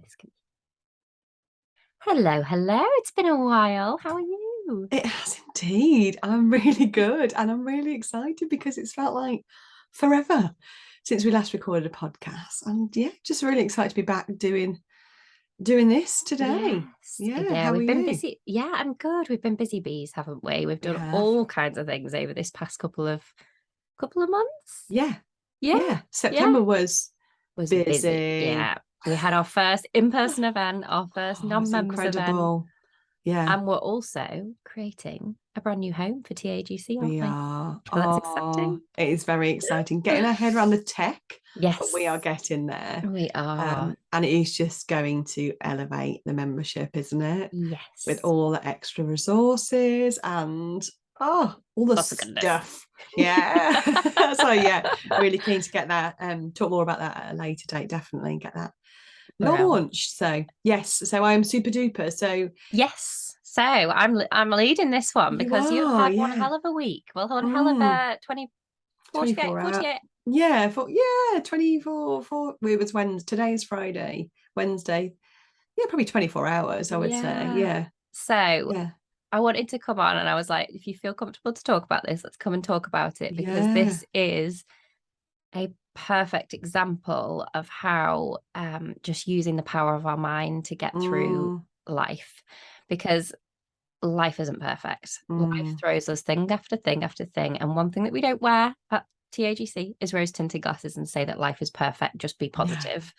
this can... Hello, hello. It's been a while. How are you? It has indeed. I'm really good and I'm really excited because it's felt like forever since we last recorded a podcast. And yeah, just really excited to be back doing this today. Yes. Yeah, Yeah, how are we've been you? busy. Yeah, I'm good. We've been busy bees, haven't we? We've We done have. all kinds of things over this past couple of months. Yeah, Yeah, yeah. yeah. September was Was busy. busy. Yeah. We had our first in-person event, our first Oh, it's non-members event, incredible. Yeah, and we're also creating a brand new home for TAGC, aren't we we? are. So that's Oh, exciting. it is very exciting. Getting our head around the tech, but we are Yes, getting there. we are. And it is just going to elevate the membership, isn't it? With Yes. all the extra resources and all the Lots of goodness. stuff. Yeah. So yeah, really keen to get that talk more about that at a later date, definitely, and get that Brill. launched. So yes, so I am super duper. So Yes. So I'm leading this one you because you've are, had one yeah. hell of a week. Well, one hell of Mm, a 20 48 24 hour. 48. Yeah, 24 4 it was Wednesday. Today's Friday, Wednesday. Yeah, probably 24 hours, I would say. Yeah. Yeah. So Yeah. I wanted to come on and I was like, if you feel comfortable to talk about this, let's come and talk about it because Yeah. this is a perfect example of how just using the power of our mind to get through Mm, life. Because life isn't perfect. Life mm, throws us thing after thing after thing. And one thing that we don't wear at TAGC is rose tinted glasses and say that life is perfect, just be no. positive.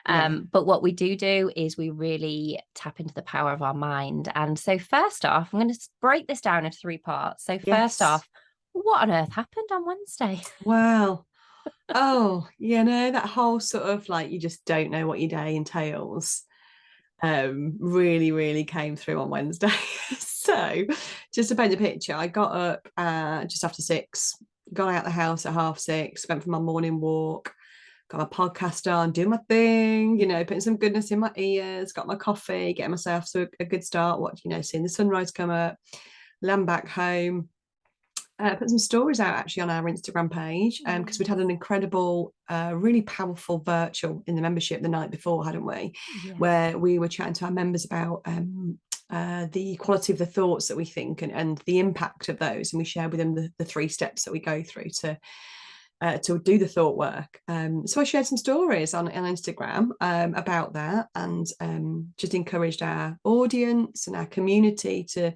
Yeah. But what we do is we really tap into the power of our mind. And so, first off, I'm going to break this down into three parts. So, first Yes. off, what on earth happened on Wednesday? Wow. Oh, that whole sort of like you just don't know what your day entails. Really, really came through on Wednesday. So just to paint the picture, I got up just after 6, got out the house at 6:30, went for my morning walk, got my podcast on, do my thing, putting some goodness in my ears, got my coffee, getting myself to a good start, seeing the sunrise come up, land back home. Put some stories out actually on our Instagram page because we'd had an incredible, really powerful virtual in the membership the night before, hadn't we? Yeah. Where we were chatting to our members about the quality of the thoughts that we think and the impact of those. And we shared with them the 3 steps that we go through to do the thought work. So I shared some stories on Instagram about that and just encouraged our audience and our community to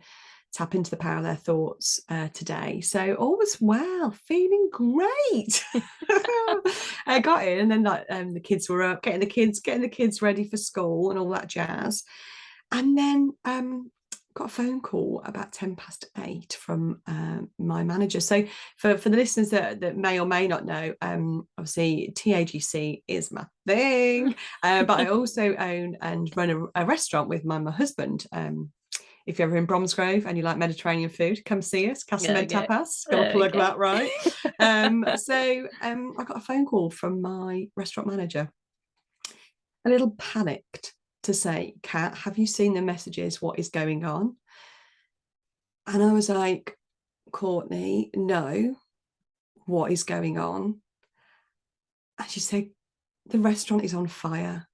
tap into the power of their thoughts today. So all was well, feeling great. I got in, and then like the kids were up, getting the kids ready for school and all that jazz. And then got a phone call about 10 past 8 from my manager. So for the listeners that may or may not know, obviously TAGC is my thing, but I also own and run a restaurant with my husband. If you're ever in Bromsgrove and you like Mediterranean food, come see us. Yeah, Casamed okay. Tapas. Got to plug Okay. that right. I got a phone call from my restaurant manager, a little panicked to say, Kat, have you seen the messages? What is going on? And I was like, Courtney, no, what is going on? And she said, the restaurant is on fire.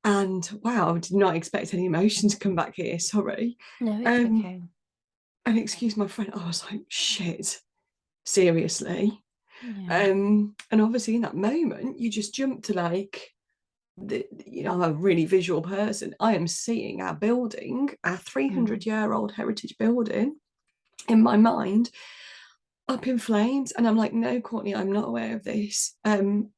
And wow, I did not expect any emotion to come back here. Sorry. No, it's Um, okay. and excuse my friend, I was like, shit, seriously. Yeah. And obviously in that moment, you just jump to like, I'm a really visual person. I am seeing our building, our Mm. 300-year-old heritage building, in my mind, up in flames. And I'm like, no, Courtney, I'm not aware of this. I'm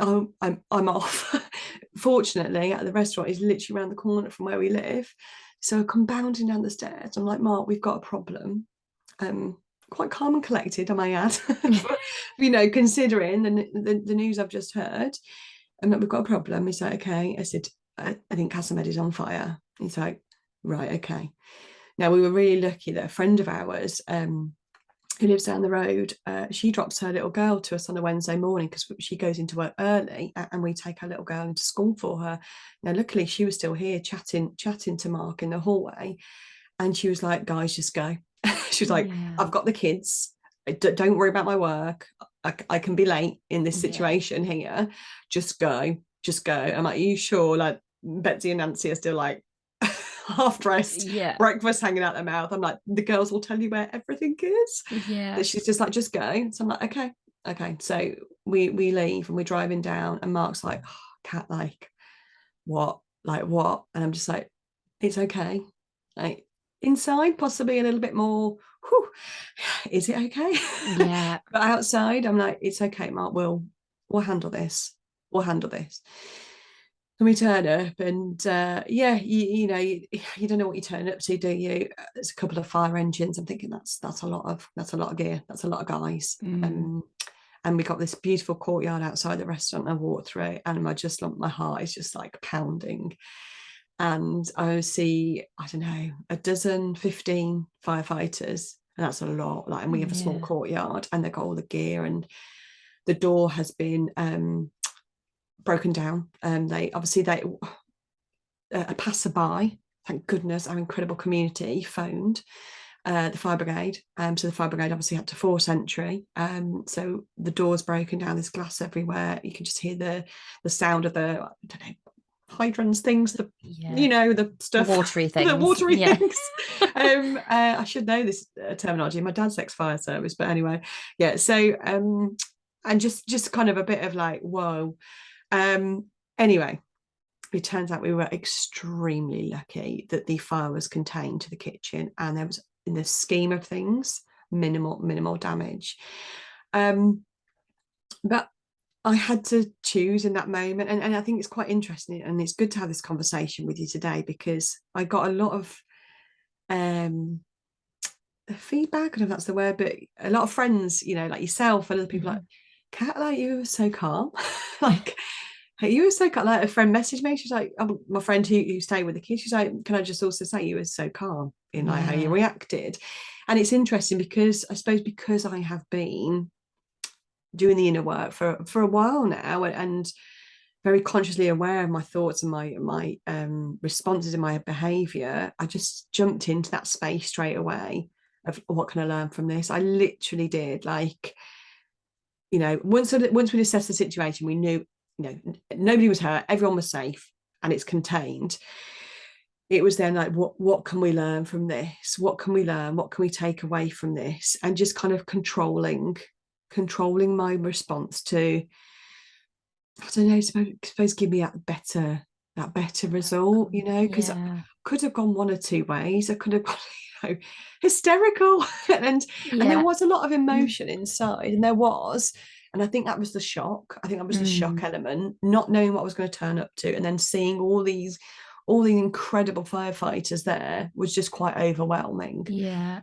off. Fortunately, at the restaurant is literally around the corner from where we live. So I come bounding down the stairs. I'm like, Mark, we've got a problem. Quite calm and collected, I may add, considering the news I've just heard. And that we've got a problem. He's like, okay. I said, I think Casamed is on fire. He's like, right, okay. Now we were really lucky that a friend of ours, who lives down the road, she drops her little girl to us on a Wednesday morning because she goes into work early, and we take our little girl into school for her. Now, luckily, she was still here chatting to Mark in the hallway, and she was like, "Guys, just go." She was like, Yeah. "I've got the kids. Don't worry about my work. I can be late in this Yeah. situation here. Just go." just go. I'm like, are you sure? Like Betsy and Nancy are still like half dressed, Yeah. breakfast hanging out their mouth. I'm like, the girls will tell you where everything is. Yeah. That she's just like, just go. So I'm like, okay, okay. So we leave and we're driving down, and Mark's like, oh, Kat, like what? Like what? And I'm just like, it's okay. Like inside, possibly a little bit more. Whew, is it okay? Yeah. But outside, I'm like, it's okay, Mark. We'll handle this. We'll handle this. And we turn up, and yeah, you don't know what you turn up to, do you? There's a couple of fire engines. I'm thinking that's a lot of gear. That's a lot of guys. Mm. And we got this beautiful courtyard outside the restaurant. I walked through, and my heart is just like pounding. And I see, I don't know, a dozen, 15 firefighters, and that's a lot. Like, and we have a small Yeah. courtyard, and they've got all the gear, and the door has been broken down. They obviously they a passerby, thank goodness, our incredible community phoned the fire brigade. So the fire brigade obviously had to force entry. So the door's broken down, there's glass everywhere. You can just hear the sound of the, I don't know, hydrants things, Yeah. the The stuff, watery the things. watery Yeah. things. I should know this terminology. My dad's ex-fire service, but anyway, yeah. So and just kind of a bit of like, whoa. Anyway, it turns out we were extremely lucky that the fire was contained to the kitchen, and there was, in the scheme of things, minimal damage. But I had to choose in that moment, and I think it's quite interesting, and it's good to have this conversation with you today, because I got a lot of feedback, I don't know if that's the word, but a lot of friends, like yourself and other people, like, Kat, like, you were so calm. Like, hey, you were so calm. Like, a friend messaged me, she's like, oh, my friend who stayed with the kids, she's like, can I just also say you were so calm in like how you Yeah. reacted? And it's interesting because I suppose because I have been doing the inner work for a while now, and very consciously aware of my thoughts and my responses and my behavior, I just jumped into that space straight away of what can I learn from this. I literally did, like, once we'd assessed the situation, we knew, nobody was hurt, everyone was safe, and it's contained. It was then like, what can we learn from this? What can we learn? What can we take away from this? And just kind of controlling my response to, I don't know, suppose give me that better result, because I Yeah. could have gone one or two ways. I could have gone, hysterical, and there Yeah. was a lot of emotion inside, and there was, and I think that was the shock. I think that was the shock Mm. element, not knowing what I was going to turn up to, and then seeing all these incredible firefighters there was just quite overwhelming. Yeah.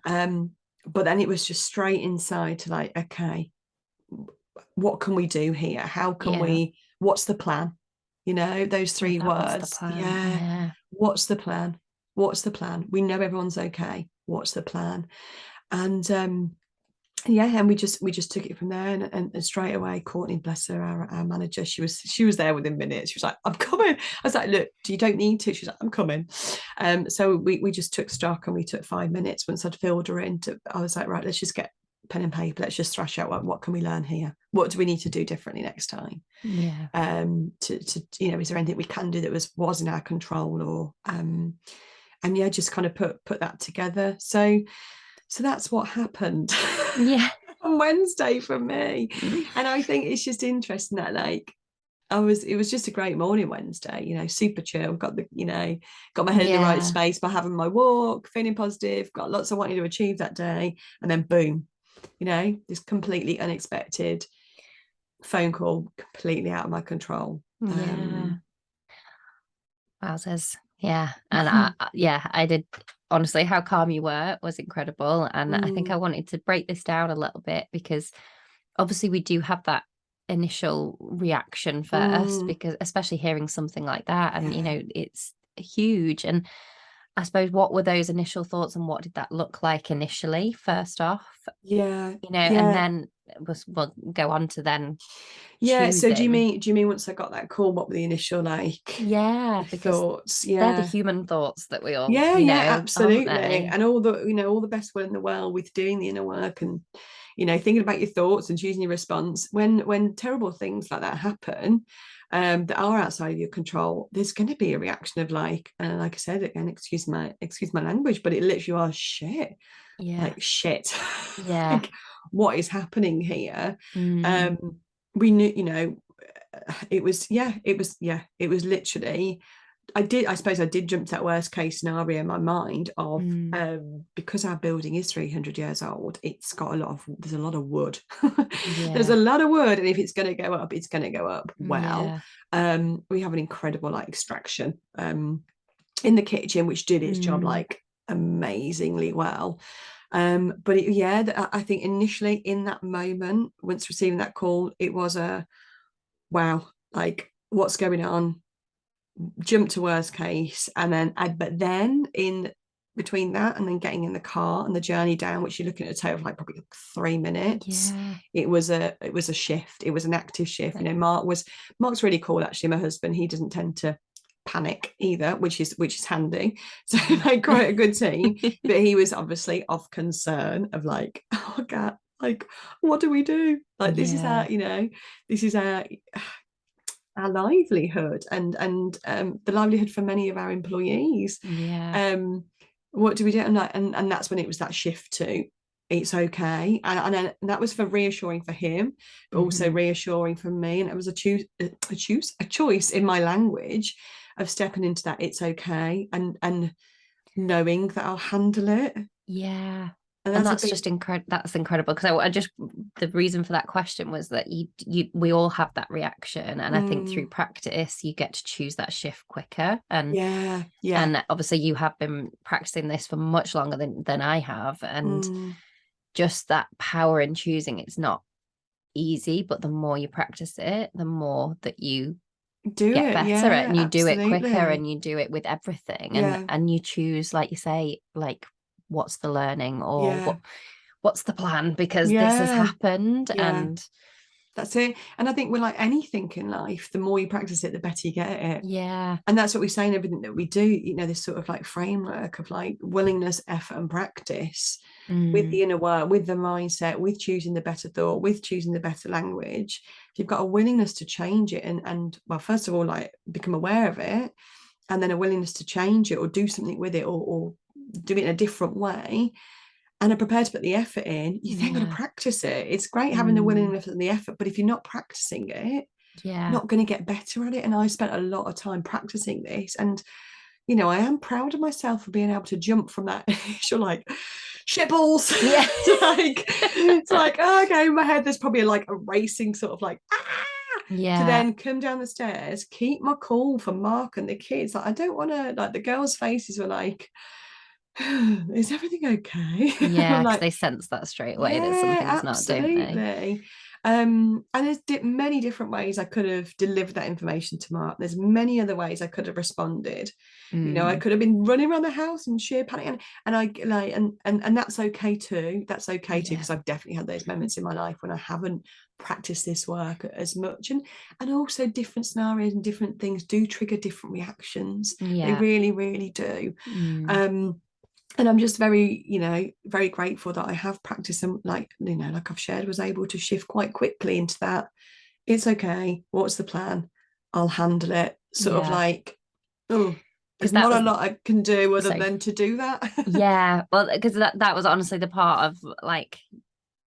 But then it was just straight inside to like, okay, what can we do here? How can Yeah. we, what's the plan? Those Was three that what's the words. plan? Yeah. Yeah. What's the plan? What's the plan? We know everyone's okay. What's the plan? And yeah, and we just took it from there, and straight away, Courtney, bless her, our manager, she was there within minutes. She was like, I'm coming. I was like, look, you don't need to. She's like, I'm coming. So we just took stock, and we took 5 minutes once I'd filled her in. I was like, right, let's just get pen and paper. Let's just thrash out what can we learn here? What do we need to do differently next time? Yeah. To is there anything we can do that was in our control, or and yeah, just kind of put that together. So that's what happened Yeah. on Wednesday for me. And I think it's just interesting that, like, it was just a great morning Wednesday, super chill, got got my head in the right Yeah. space by having my walk, feeling positive, got lots of wanting to achieve that day, and then boom, this completely unexpected phone call, completely out of my control. Yeah. Wowzers. Yeah. And I did, honestly, how calm you were was incredible. And I think I wanted to break this down a little bit, because obviously we do have that initial reaction first, because especially hearing something like that, and it's huge. And I suppose, what were those initial thoughts, and what did that look like initially, first off? Yeah, And yeah. then we'll go on to then Yeah, so do you choosing. mean once I got that call, what were the initial, like, Yeah, because thoughts? they're the Yeah. human thoughts that we all, Yeah, aren't absolutely. they? And all the best will in the world with doing the inner work, and thinking about your thoughts and choosing your response when terrible things like that happen. that are outside of your control, there's going to be a reaction of like, and like I said again, excuse my language, but it literally are shit, Yeah. like shit, Yeah. like what is happening here? Mm. Um, we knew, it was literally, I suppose I did jump to that worst case scenario in my mind of, Mm. because our building is 300 years old, there's a lot of wood. There's a Yeah. lot of wood, and if it's going to go up, it's going to go up well. Yeah. We have an incredible like extraction in the kitchen, which did its job Mm. like amazingly well. But I think initially in that moment, once receiving that call, it was a wow, like what's going on? Jump to worst case, and then but then in between that and then getting in the car and the journey down, which you're looking at a total of like probably 3 minutes, Yeah. it was a shift. It was an active shift. Mark's really cool actually. My husband, he doesn't tend to panic either, which is handy. So like quite a good team. But he was obviously of concern of like, oh God, like what do we do? Like Yeah. this is our livelihood and the livelihood for many of our employees. Yeah. Um, what do we do? And that's when it was that shift to it's okay, and that was for reassuring for him, but also Hmm. reassuring for me. And it was a choice in my language of stepping into that it's okay and knowing that I'll handle it. Yeah. And And that's a that's big just incredible. That's incredible because I just the reason for that question was that we all have that reaction, and I think through practice you get to choose that shift quicker. yeah, yeah, And obviously you have been practicing this for much longer than I have, and just that power in choosing, it's not easy, but the more you practice it, the more that you do get it, better at, yeah, and you do it quicker, and absolutely, you do it with everything, yeah, and you choose, like you say, like what's the learning, or yeah, what's the plan, because this has yeah, happened. yeah. And That's it. And I think with like anything in life, the more you practice it, the better you get at it. yeah. And that's what we say in everything that we do, this sort of like framework of like willingness, effort, and practice with Mm. the inner work, with the mindset, with choosing the better thought, with choosing the better language. If you've got a willingness to change it and well, first of all, like become aware of it, and then a willingness to change it or do something with it or do it in a different way, and are prepared to put the effort in, you then got to Yeah. practice it. It's great having the Mm. willingness and the effort, but if you're not practicing it, Yeah. not going to get better at it. And I spent a lot of time practicing this. And, I am proud of myself for being able to jump from that initial like shitballs Yeah. to like, oh, okay, in my head, there's probably like a racing sort of like, to Yeah. then come down the stairs, keep my cool for Mark and the kids. Like, I don't want to, like, the girls' faces were like, is everything okay? Yeah, I'm because like, they sense that straight away that yeah, something's not, don't they? absolutely. And there's many different ways I could have delivered that information to Mark. There's many other ways I could have responded. I Mm. could have been running around the house in sheer panic, and I like, and that's okay too. That's okay too, Yeah. because I've definitely had those moments in my life when I haven't practiced this work as much, and also different scenarios and different things do trigger different reactions. They Yeah. really, really do. Mm. Um, and I'm just very, very grateful that I have practiced and like I've shared, was able to shift quite quickly into that. It's okay. What's the plan? I'll handle it. Sort of Yeah. like, oh, Because there's that not a was lot I can do other so than to do that. yeah. Well, because that was honestly the part of like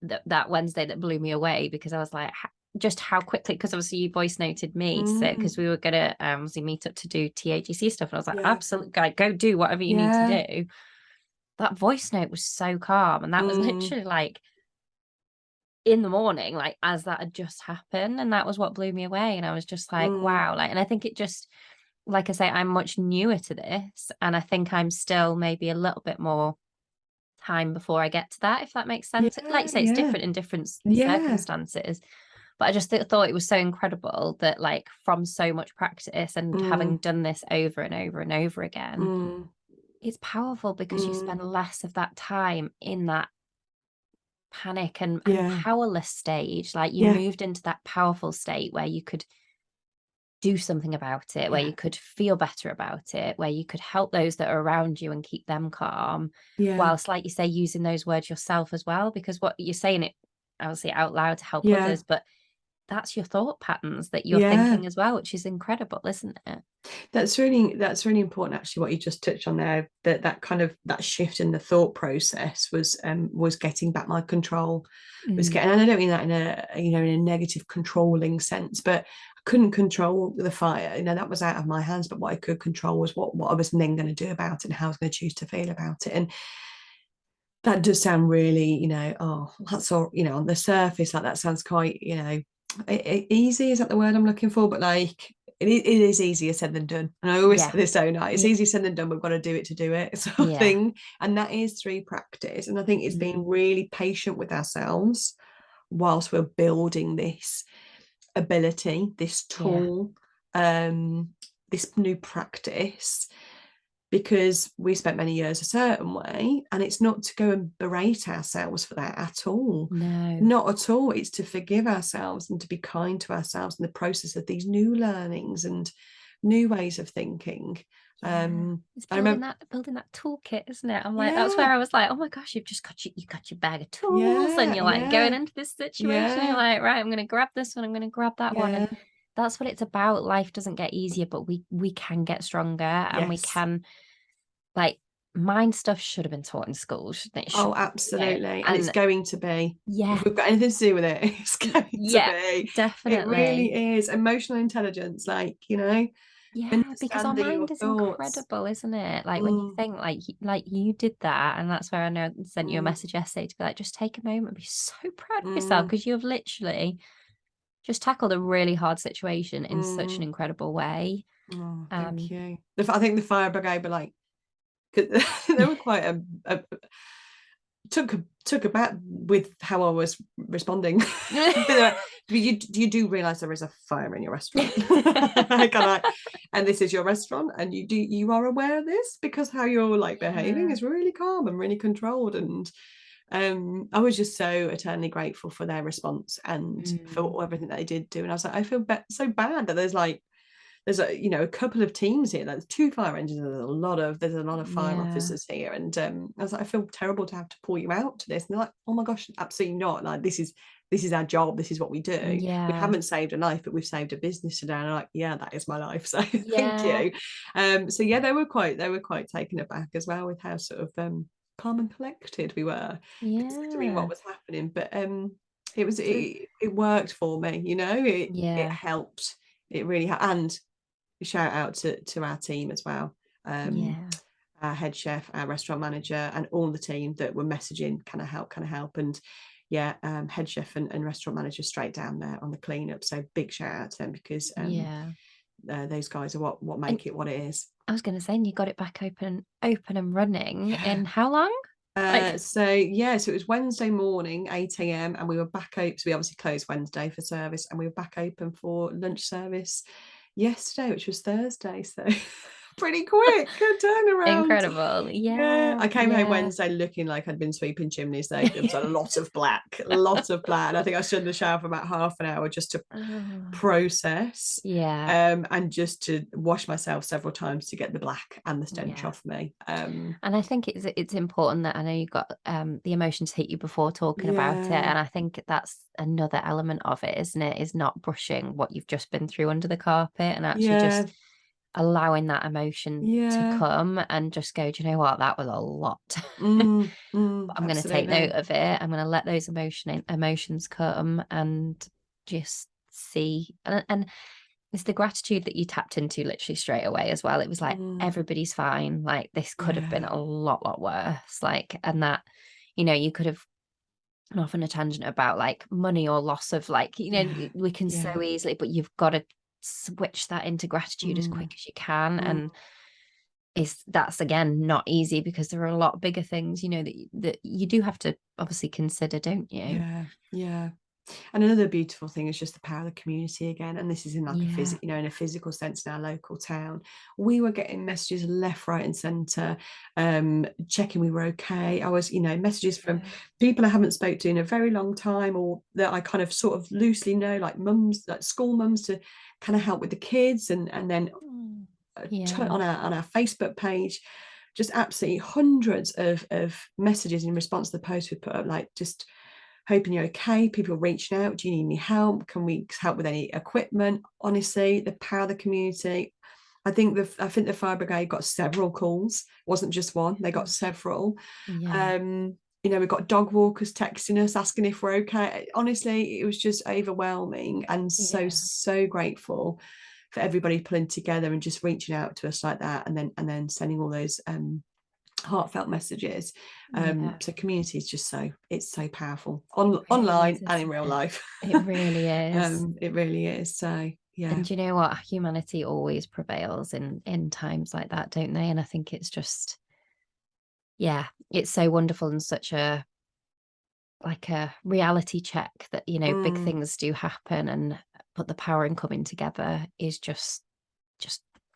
that Wednesday that blew me away, because I was like, just how quickly, because obviously you voice noted me to say, because we were gonna obviously meet up to do TAGC stuff, and I was like, Yeah. absolutely, go do whatever you need to Yeah. do. That voice note was so calm, and that was Mm, literally like in the morning, like as that had just happened, and that was what blew me away. And I was just like, mm. wow, like, and I think it just, like I say, I'm much newer to this, and I think I'm still maybe a little bit more time before I get to that, if that makes sense. Like Yeah. you say, it's Yeah. different in different Yeah. circumstances, but I just thought it was so incredible that, like, from so much practice and having Mm, done this over and over and over again, mm, it's powerful because you mm. spend less of that time in that panic and Yeah. powerless stage. Like, you Yeah. moved into that powerful state where you could do something about it, where Yeah. you could feel better about it, where you could help those that are around you and keep them calm, Yeah. whilst, like you say, using those words yourself as well, because what you're saying, it obviously out loud to help Yeah. others, but that's your thought patterns that you're Yeah. thinking as well, which is incredible, isn't it? That's really important, actually, what you just touched on there, that kind of that shift in the thought process was getting back my control, was Mm. getting, and I don't mean that in a, you know, in a negative controlling sense, but I couldn't control the fire, you know, that was out of my hands. But what I could control was what I was then going to do about it, and how I was going to choose to feel about it. And that does sound really, you know, oh, that's all, you know, on the surface, like that sounds quite, you know, easy, is that the word I'm looking for? But like, it is easier said than done. And I always Yeah. say this, don't I? It's Yeah. easier said than done. We've got to do it to do it, sort of Yeah. thing. And that is through practice. And I think it's being Mm. really patient with ourselves whilst we're building this ability, this Yeah. tool, um, this new practice, because we spent many years a certain way, and it's not to go and berate ourselves for that at all. No. Not at all. It's to forgive ourselves and to be kind to ourselves in the process of these new learnings and new ways of thinking. Yeah. It's I remember, building that toolkit, isn't it? I'm like, that's yeah, where I was like, oh my gosh, you've just got you got your bag of tools and yeah, you're like going yeah, into this situation. You're yeah, like, right, I'm gonna grab this one, I'm gonna grab that one. And yeah, that's what it's about. Life doesn't get easier, but we can get stronger and we yes. can like mind stuff should have been taught in school, shouldn't it? Oh, You know, absolutely. And it's and going to be. yeah, If we've got anything to do with it, it's going to yeah, be. It definitely. really is. Emotional intelligence, like, you know, Yeah, because our understanding your mind is thoughts. incredible, isn't it? Like when you Mm, think like you did that, and that's where I know I sent you a mm, message yesterday to be like, just take a moment, be so proud of yourself mm, because you have literally just tackled a really hard situation in such an mm. incredible way. Oh, thank Um, you. I think the fire brigade were like, 'cause they were quite took aback with how I was responding. But you do realize there is a fire in your restaurant. Kind of like, and this is your restaurant, and you are aware of this, because how you're like behaving Yeah. is really calm and really controlled. And I was just so eternally grateful for their response and Mm, for everything that they did do. And I was like, I feel so bad that there's a, you know, a couple of teams here. There's two fire engines. There's a lot of fire yeah. officers here. And I was like, I feel terrible to have to pull you out to this. And they're like, oh my gosh, absolutely not. Like, this is our job. This is what we do. We Yeah. haven't saved a life, but we've saved a business today. And I'm like, yeah, that is my life. So thank Yeah. you. So yeah, they were quite taken aback as well with how sort of calm and collected we were, considering what Yeah. was happening. But it was So it worked for me. You know, it yeah. helped. It really and shout out to our team as well. Um, Yeah. our head chef, our restaurant manager, and all the team that were messaging, can I help? Can I help? And yeah, head chef and restaurant manager straight down there on the cleanup. So big shout out to them, because Yeah. those guys are what And make it what it is. I was gonna say, and you got it back open and running Yeah. in how long? Like, So it was Wednesday morning, 8 a.m., and we were back open. So we obviously closed Wednesday for service, and we were back open for lunch service yesterday, which was Thursday. So pretty quick, good turnaround. incredible. Yeah, Yeah, I came home yeah. Wednesday looking like I'd been sweeping chimneys. Though there was a lot of black, lots of black, and I think I stood in the shower for about half an hour just to Oh, process, yeah, and just to wash myself several times to get the black and the stench yeah. off me. And I think it's important that I know you got the emotions hit you before talking about it. Yeah, And I think that's another element of it, isn't it? Is not brushing what you've just been through under the carpet and actually yeah, just allowing that emotion to yeah. come and just go, do you know what? That was a lot. I'm going to take note Absolutely. of it. I'm going to let those emotions come and just see. And it's the gratitude that you tapped into literally straight away as well. It was like Mm, everybody's fine. Like this could have been yeah, a lot worse. Like, and that, you could have gone off on a tangent about like money or loss of like, yeah, we can yeah. so easily, but you've got to switch that into gratitude as Mm, quick as you can. mm, And that's again not easy because there are a lot bigger things, that you do have to obviously consider, don't you? yeah, yeah. And another beautiful thing is just the power of the community again. And this is in like Yeah. in a physical sense in our local town. We were getting messages left, right, and centre, checking we were okay. I was, messages from Yeah. people I haven't spoke to in a very long time, or that I kind of sort of loosely know, like mums, like school mums, to kind of help with the kids, and then Mm. Yeah. on our Facebook page, just absolutely hundreds of messages in response to the post we put up, like just hoping you're okay. People reaching out. Do you need any help? Can we help with any equipment? Honestly, the power of the community. I think the fire brigade got several calls. It wasn't just one. They got several. Yeah. We've got dog walkers texting us, asking if we're okay. Honestly, it was just overwhelming, and so, Yeah. so grateful for everybody pulling together and just reaching out to us like that, and then sending all those heartfelt messages. Yeah. So community is just it's so powerful It really online is, and in isn't real it? life. It really is. It really is. So yeah. And you know what? Humanity always prevails in times like that, don't they? And I think it's just, yeah, it's so wonderful and such a like a reality check that, big Mm, things do happen, and but the power in coming together is just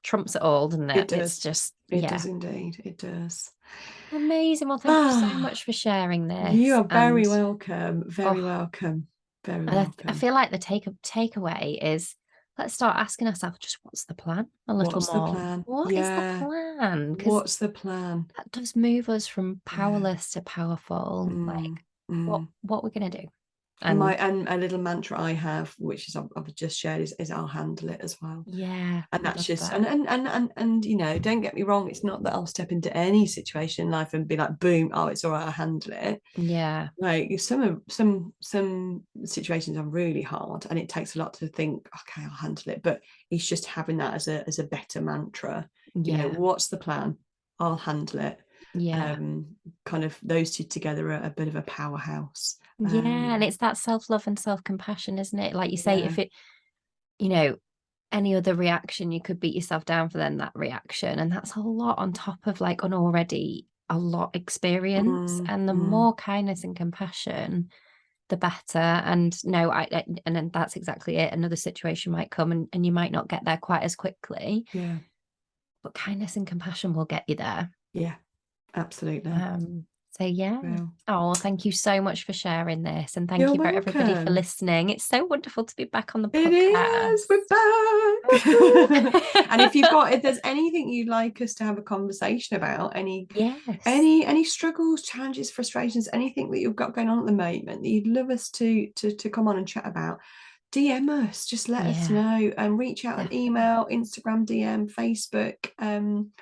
trumps it all, doesn't it? it It's does. just, It yeah. does indeed. It does. Amazing. Well, thank you so Ah, much for sharing you this. are very And welcome. Very oh, welcome. Very and I welcome. feel like the takeaway is, let's start asking ourselves, just what's the plan a little What's the more. plan? What is the Yeah. plan? Because What's the plan? that does move us from Yeah. powerless to powerful. Like, Mm, what mm. what we're gonna do. And my And and a little mantra I have, which is I've just shared, is I'll handle it as well. yeah, And that's love just that. and don't get me wrong, it's not that I'll step into any situation in life and be like, boom, oh, it's all right, I'll handle it. Yeah, Like some situations are really hard and it takes a lot to think, okay, I'll handle it. But it's just having that as a better mantra. yeah, What's the plan? I'll handle it. yeah. Kind of those two together are a bit of a powerhouse. Yeah, and it's that self-love and self-compassion, isn't it? Like you say, Yeah. if it, you know, any other reaction, you could beat yourself down for then that reaction. And that's a lot on top of like an already a lot experience. Mm, And the mm, more kindness and compassion, the better. And no, and then that's exactly it. Another situation might come, and you might not get there quite as quickly, yeah. but kindness and compassion will get you there. Yeah. Absolutely. So yeah. Well, Oh, thank you so much for sharing this, and thank you're you for everybody for welcome. listening. It's so wonderful to be back on the It is. podcast. We're back. And if there's anything you'd like us to have a conversation about, any Yes. any any struggles, challenges, frustrations, anything that you've got going on at the moment that you'd love us to come on and chat about, DM us. Just let us Yeah, know and reach out an definitely. email, Instagram DM, Facebook,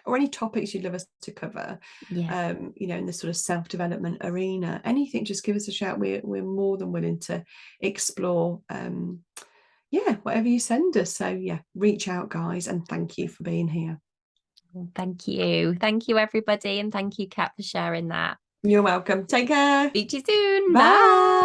or any topics you'd love us to cover. Yeah. In the sort of self-development arena, anything, just give us a shout. We're more than willing to explore. Whatever you send us. So yeah, reach out, guys, and thank you for being here. Thank you. Thank you, everybody. And thank you, Kat, for sharing that. You're welcome. Take care. Speak to you soon. Bye. Bye.